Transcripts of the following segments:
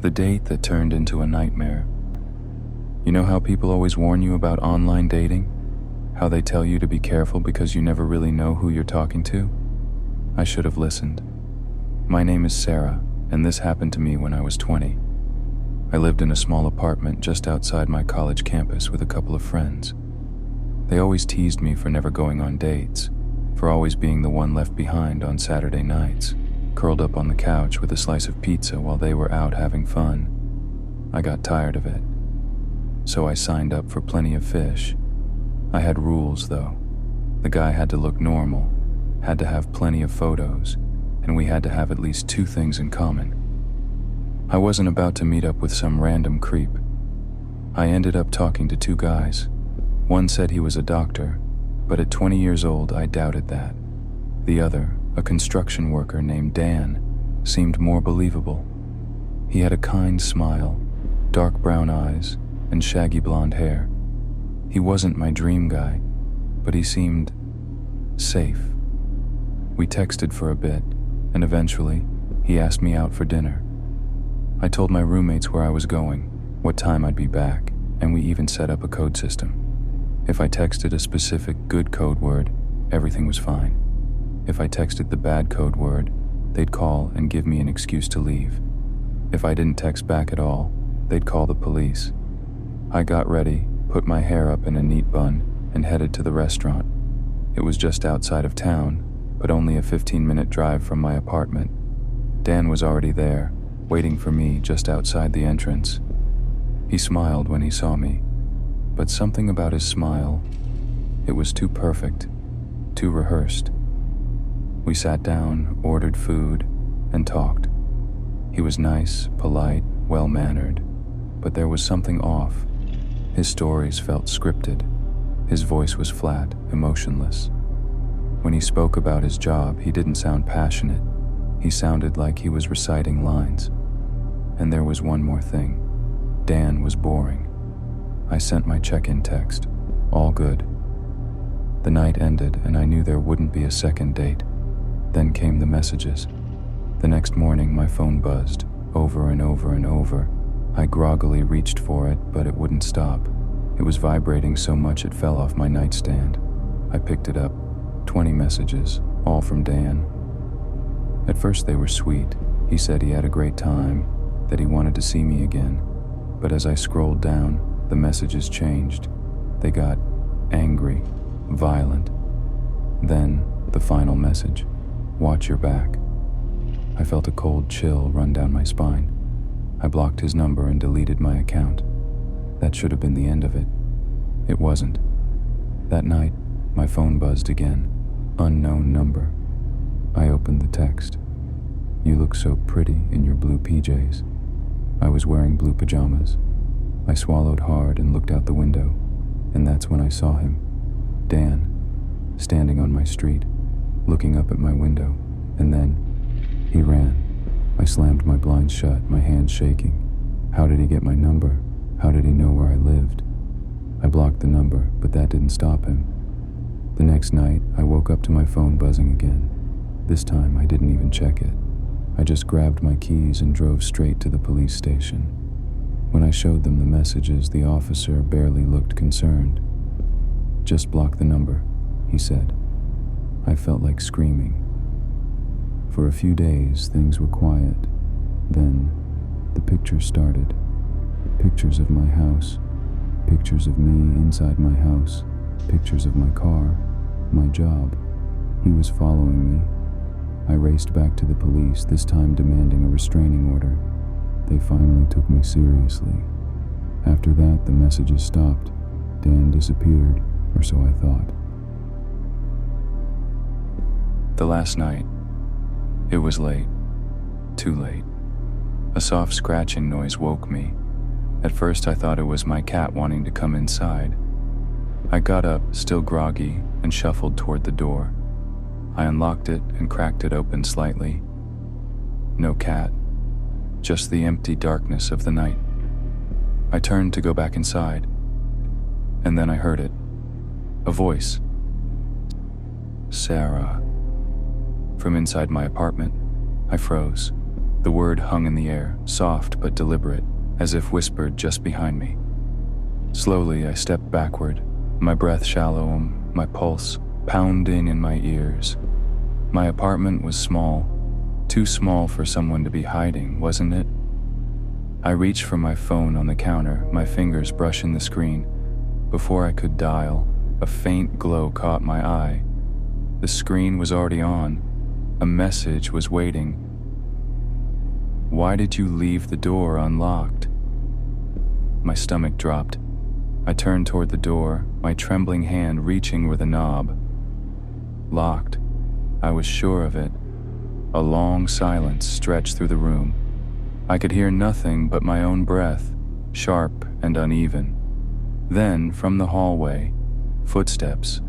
The date that turned into a nightmare. You know how people always warn you about online dating? How they tell you to be careful because you never really know who you're talking to? I should have listened. My name is Sarah, and this happened to me when I was 20. I lived in a small apartment just outside my college campus with a couple of friends. They always teased me for never going on dates, for always being the one left behind on Saturday nights, curled up on the couch with a slice of pizza while they were out having fun. I got tired of it, so I signed up for Plenty of Fish. I had rules, though. The guy had to look normal, had to have plenty of photos, and we had to have at least 2 things in common. I wasn't about to meet up with some random creep. I ended up talking to 2 guys. One said he was a doctor, but at 20 years old, I doubted that. The other, a construction worker named Dan, seemed more believable. He had a kind smile, dark brown eyes, and shaggy blonde hair. He wasn't my dream guy, but he seemed safe. We texted for a bit, and eventually, he asked me out for dinner. I told my roommates where I was going, what time I'd be back, and we even set up a code system. If I texted a specific good code word, everything was fine. If I texted the bad code word, they'd call and give me an excuse to leave. If I didn't text back at all, they'd call the police. I got ready, put my hair up in a neat bun, and headed to the restaurant. It was just outside of town, but only a 15-minute drive from my apartment. Dan was already there, waiting for me just outside the entrance. He smiled when he saw me, but something about his smile, it was too perfect, too rehearsed. We sat down, ordered food, and talked. He was nice, polite, well-mannered, but there was something off. His stories felt scripted. His voice was flat, emotionless. When he spoke about his job, he didn't sound passionate. He sounded like he was reciting lines. And there was one more thing. Dan was boring. I sent my check-in text. All good. The night ended, and I knew there wouldn't be a second date. Then came the messages. The next morning, my phone buzzed, over and over and over. I groggily reached for it, but it wouldn't stop. It was vibrating so much it fell off my nightstand. I picked it up. 20 messages, all from Dan. At first they were sweet. He said he had a great time, that he wanted to see me again. But as I scrolled down, the messages changed. They got angry, violent. Then, the final message, watch your back. I felt a cold chill run down my spine. I blocked his number and deleted my account. That should have been the end of it. It wasn't. That night, my phone buzzed again. Unknown number. I opened the text. You look so pretty in your blue PJs. I was wearing blue pajamas. I swallowed hard and looked out the window, and that's when I saw him. Dan, standing on my street, looking up at my window, and then he ran. I slammed my blinds shut, my hands shaking. How did he get my number? How did he know where I lived? I blocked the number, but that didn't stop him. The next night, I woke up to my phone buzzing again. This time, I didn't even check it. I just grabbed my keys and drove straight to the police station. When I showed them the messages, the officer barely looked concerned. Just block the number, he said. I felt like screaming. For a few days, things were quiet. Then, the pictures started. Pictures of my house. Pictures of me inside my house. Pictures of my car. My job. He was following me. I raced back to the police, this time demanding a restraining order. They finally took me seriously. After that, the messages stopped. Dan disappeared, or so I thought. The last night, it was late. Too late. A soft scratching noise woke me. At first I thought it was my cat wanting to come inside. I got up, still groggy, and shuffled toward the door. I unlocked it and cracked it open slightly. No cat, just the empty darkness of the night. I turned to go back inside, and then I heard it. A voice. Sarah. From inside my apartment, I froze. The word hung in the air, soft but deliberate, as if whispered just behind me. Slowly, I stepped backward, my breath shallow, my pulse pounding in my ears. My apartment was small, too small for someone to be hiding, wasn't it? I reached for my phone on the counter, my fingers brushing the screen. Before I could dial, a faint glow caught my eye. The screen was already on. A message was waiting. "Why did you leave the door unlocked?" My stomach dropped. I turned toward the door, my trembling hand reaching for the knob. Locked. I was sure of it. A long silence stretched through the room. I could hear nothing but my own breath, sharp and uneven. Then, from the hallway, footsteps,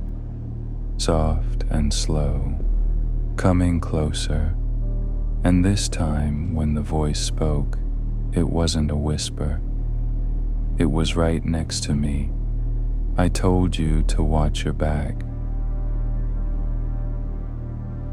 soft and slow, coming closer. And this time, when the voice spoke, it wasn't a whisper. It was right next to me. "I told you to watch your back.